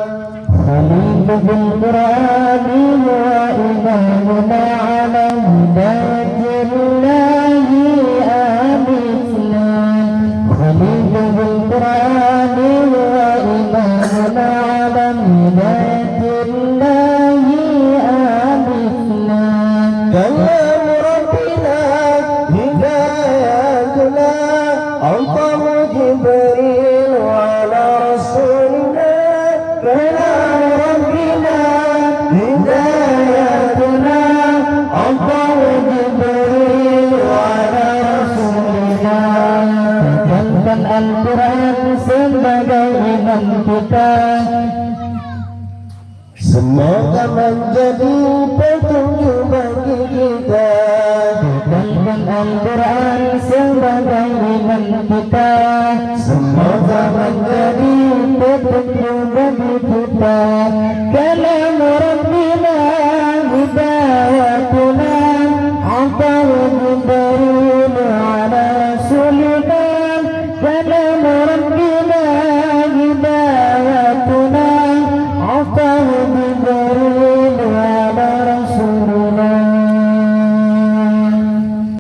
خليل بالقرآن وإمامنا على هداية الله آمنا. خليل بالقرآن وإمامنا على هداية الله آمنا. كلام ربنا هدايتنا أعطاه جبريل وعلى رسولنا. كلام ربنا هدايتنا أعطاه جبريل وعلى رسولنا. Tekankan Al-Quran sebagai imam kita, semoga menjadi petunjuk bagi kita. Tekankan Al-Quran sebagai imam kita, semoga menjadi petunjuk bagi kita. Kalam Rabbina hidayatuna atau Jibril ala rasulina. Kalam Rabbina hidayatuna atau Jibril